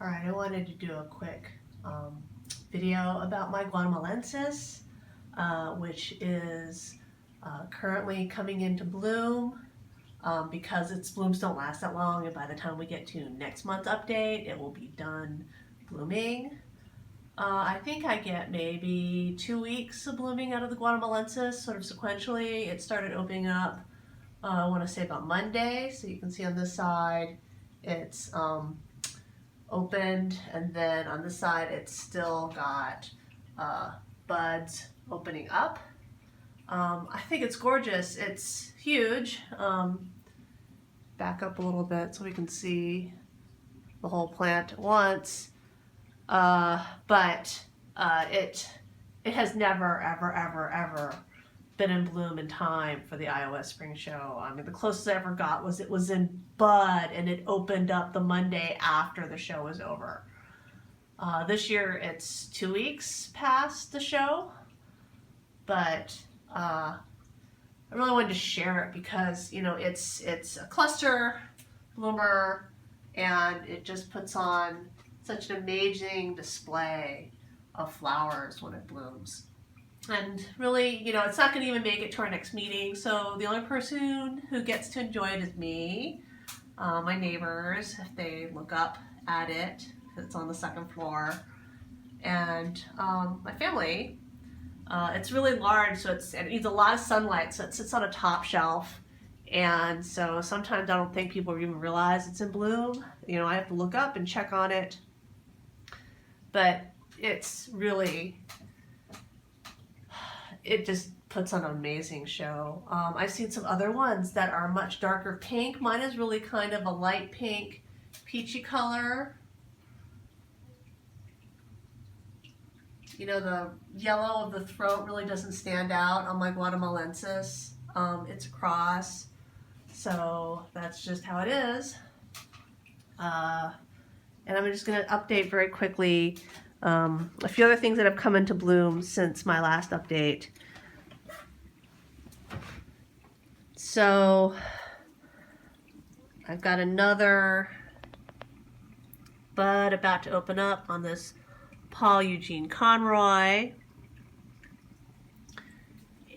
Alright, I wanted to do a quick video about my Guatemalensis, which is currently coming into bloom because its blooms don't last that long, and by the time we get to next month's update, it will be done blooming. I think I get maybe 2 weeks of blooming out of the Guatemalensis, sort of sequentially. It started opening up, I want to say about Monday, so you can see on this side it's opened, and then on this side it's still got buds opening up. I think it's gorgeous. It's huge. Back up a little bit so we can see the whole plant at once. But it has never, ever been in bloom in time for the iOS Spring Show. I mean, the closest I ever got was it was in bud, and it opened up the Monday after the show was over. This year it's 2 weeks past the show, but I really wanted to share it because, you know, it's a cluster bloomer, and it just puts on such an amazing display of flowers when it blooms. And really, you know, it's not going to even make it to our next meeting, so the only person who gets to enjoy it is me, my neighbors, if they look up at it, because it's on the second floor, and my family. It's really large, so it needs a lot of sunlight, so it sits on a top shelf, and so sometimes I don't think people even realize it's in bloom. You know, I have to look up and check on it, but it's really, it just puts on an amazing show. I've seen some other ones that are much darker pink. Mine is really kind of a light pink, peachy color. You know, the yellow of the throat really doesn't stand out on my Guatelmalensis. It's a cross, so that's just how it is. And I'm just going to update very quickly a few other things that have come into bloom since my last update. So I've got another bud about to open up on this Paul Eugene Conroy,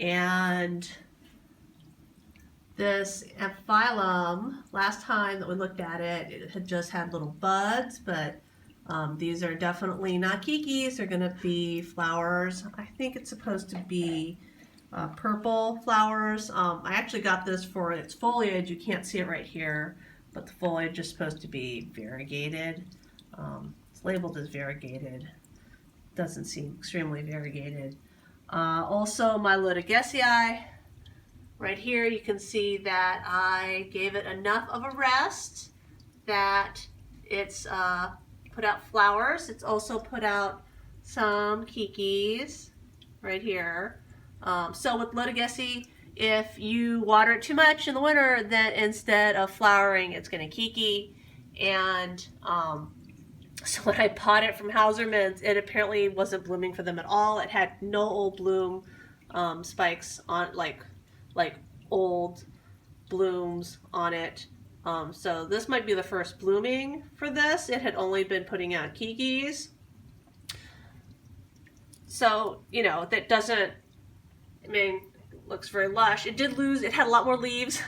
and this Amphyllum, last time that we looked at it, it had just had little buds, but these are definitely not kikis. They're going to be flowers. I think it's supposed to be purple flowers. I actually got this for its foliage. You can't see it right here, but the foliage is supposed to be variegated. It's labeled as variegated. Doesn't seem extremely variegated. Also, my Lodogesii, right here you can see that I gave it enough of a rest that it's put out flowers. It's also put out some kikis right here. So with Lodogesii, if you water it too much in the winter, then instead of flowering, it's going to kiki. And so when I bought it from Hausermann's, it apparently wasn't blooming for them at all. It had no old bloom spikes on, like old blooms on it. So this might be the first blooming for this. It had only been putting out kikis. So, you know, that doesn't, I mean, it looks very lush. It did lose, it had a lot more leaves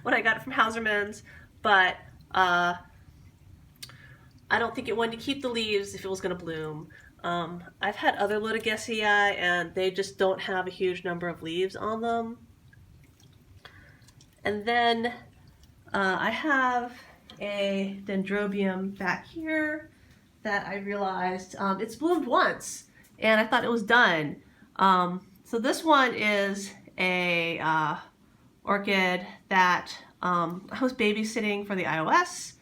when I got it from Hausermann's, but I don't think it wanted to keep the leaves if it was going to bloom. I've had other Lodogesii, and they just don't have a huge number of leaves on them. And then I have a Dendrobium back here that I realized it's bloomed once, and I thought it was done. So this one is a orchid that I was babysitting for the iOS,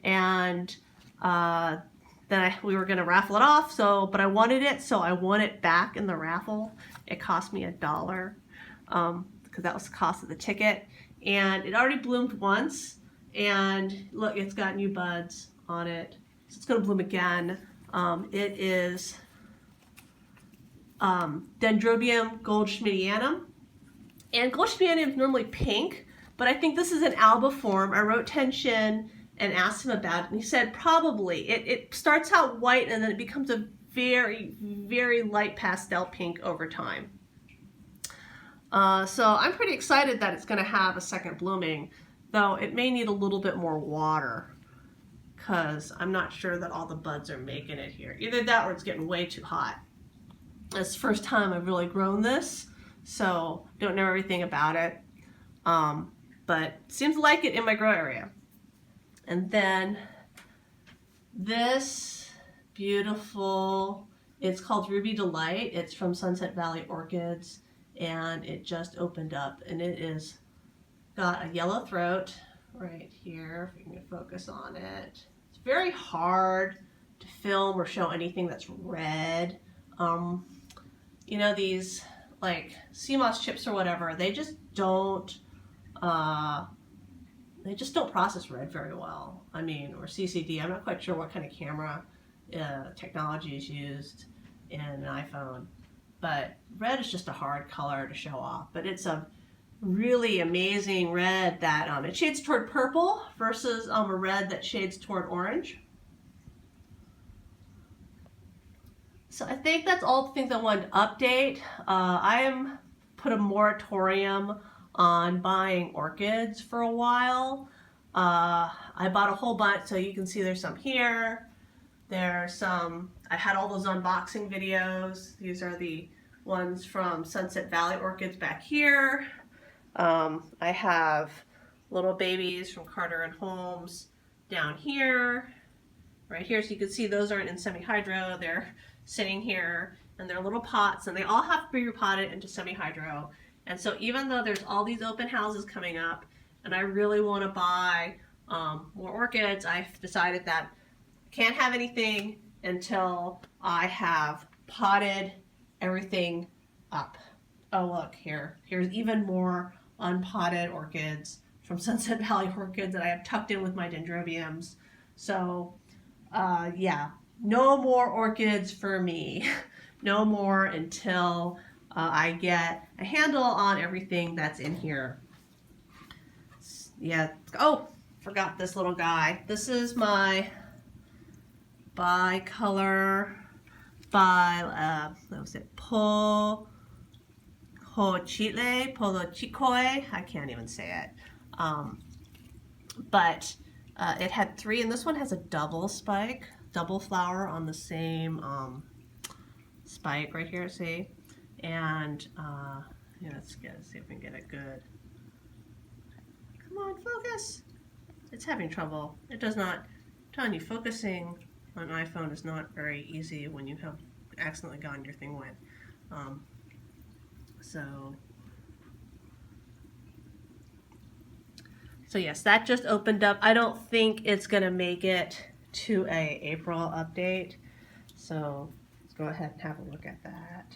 and then we were going to raffle it off, but I wanted it, so I won it back in the raffle. It cost me $1 because that was the cost of the ticket, and it already bloomed once, and look, it's got new buds on it, so it's going to bloom again. It is Dendrobium Goldschmidtianum, and Goldschmidtianum is normally pink, but I think this is an alba form. I wrote tension and asked him about it, and he said probably. It starts out white and then it becomes a very, very light pastel pink over time. So I'm pretty excited that it's going to have a second blooming, though it may need a little bit more water because I'm not sure that all the buds are making it here. Either that or it's getting way too hot. It's the first time I've really grown this, so don't know everything about it, but seems to like it in my grow area. And then this beautiful, it's called Ruby Delight. It's from Sunset Valley Orchids, and it just opened up, and it is got a yellow throat right here, if you can focus on it. It's very hard to film or show anything that's red. You know, these like sea moss chips or whatever, they just don't process red very well. I mean, or CCD. I'm not quite sure what kind of camera technology is used in an iPhone, but red is just a hard color to show off. But it's a really amazing red that it shades toward purple versus a red that shades toward orange. So I think that's all the things I wanted to update. I am put a moratorium on buying orchids for a while. I bought a whole bunch, so you can see there's some here. There's some, I had all those unboxing videos. These are the ones from Sunset Valley Orchids back here. I have little babies from Carter and Holmes down here, right here. So you can see those aren't in semi-hydro. They're sitting here in their little pots, and they all have to be repotted into semi-hydro. And so even though there's all these open houses coming up, and I really want to buy more orchids, I've decided that I can't have anything until I have potted everything up. Oh look, here's even more unpotted orchids from Sunset Valley Orchids that I have tucked in with my dendrobiums. So yeah, no more orchids for me. No more until I get a handle on everything that's in here. Yeah, oh, forgot this little guy. This is my bicolor what was it? Polo Chicoy. I can't even say it. But it had 3, and this one has a double spike, double flower on the same spike right here, see? And yeah, let's see if we can get it good. Come on, focus. It's having trouble. It does not, I'm telling you, focusing on an iPhone is not very easy when you have accidentally gotten your thing wet. So yes, that just opened up. I don't think it's gonna make it to a April update. So let's go ahead and have a look at that.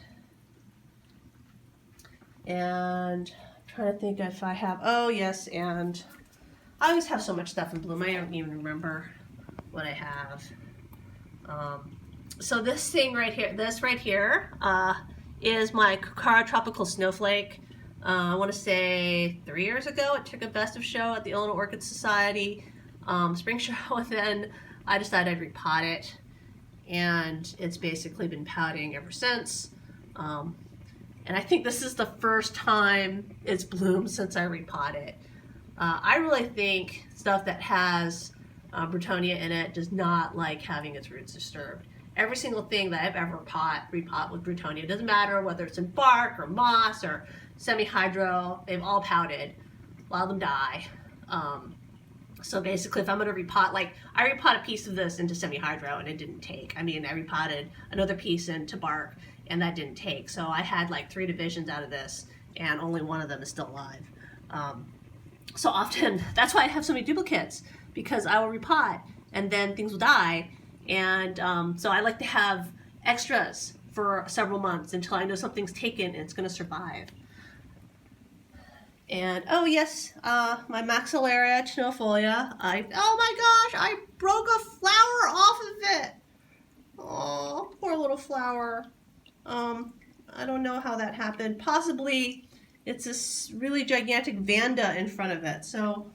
And I'm trying to think if I have, oh yes, and I always have so much stuff in bloom, I don't even remember what I have. So this thing right here, is my Kukara Tropical Snowflake. I want to say 3 years ago it took a best of show at the Illinois Orchid Society spring show, and then I decided I'd repot it, and it's basically been pouting ever since. And I think this is the first time it's bloomed since I repot it. I really think stuff that has Britonia in it does not like having its roots disturbed. Every single thing that I've ever repot with Britonia, it doesn't matter whether it's in bark or moss or semi-hydro, they've all pouted. A lot of them die. So basically, if I'm going to repot, like I repot a piece of this into semi-hydro and it didn't take. I mean, I repotted another piece into bark and that didn't take. So I had like 3 divisions out of this, and only one of them is still alive. So often, that's why I have so many duplicates, because I will repot and then things will die. And so I like to have extras for several months until I know something's taken and it's going to survive. And oh yes, my Maxillaria tenuifolia. Oh my gosh, I broke a flower off of it. Oh, poor little flower. I don't know how that happened. Possibly it's this really gigantic Vanda in front of it. So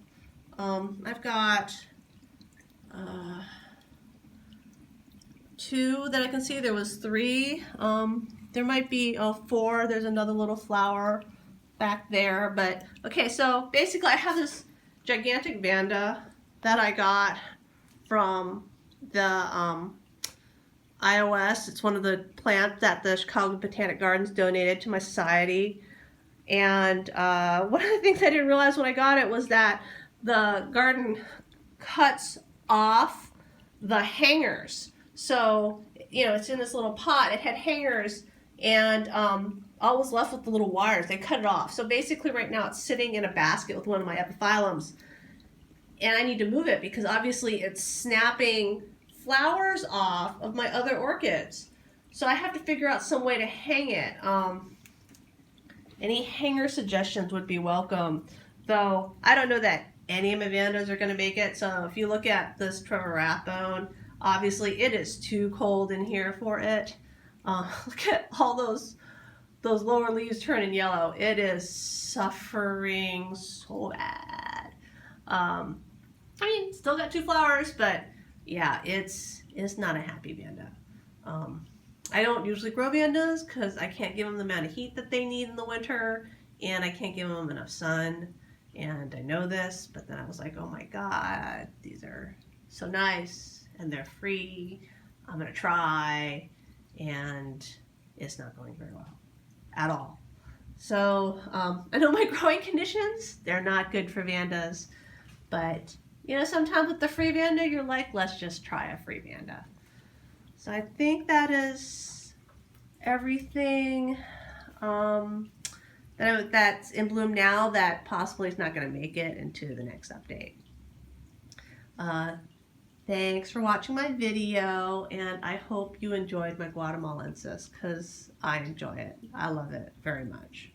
I've got 2 that I can see. There was 3. There might be 4. There's another little flower back there. But okay, so basically I have this gigantic Vanda that I got from the iOS. It's one of the plants that the Chicago Botanic Gardens donated to my society. And one of the things I didn't realize when I got it was that the garden cuts off the hangers. So, you know, it's in this little pot. It had hangers, and all was left with the little wires. They cut it off. So basically right now it's sitting in a basket with one of my epiphyllums. And I need to move it because obviously it's snapping flowers off of my other orchids. So I have to figure out some way to hang it. Any hanger suggestions would be welcome. Though I don't know that any of my Vandas are going to make it. So if you look at this Trevor Rathbone, obviously it is too cold in here for it. Look at all those lower leaves turning yellow. It is suffering so bad. I mean, still got 2 flowers, but yeah, it's not a happy Vanda. I don't usually grow Vandas because I can't give them the amount of heat that they need in the winter, and I can't give them enough sun, and I know this, but then I was like, oh my god, these are so nice, and they're free, I'm gonna try, and it's not going very well at all. So I know my growing conditions, they're not good for Vandas, but you know, sometimes with the free Vanda, you're like, let's just try a free Vanda. So I think that is everything that's in bloom now that possibly is not going to make it into the next update. Thanks for watching my video, and I hope you enjoyed my Guatemalensis because I enjoy it. I love it very much.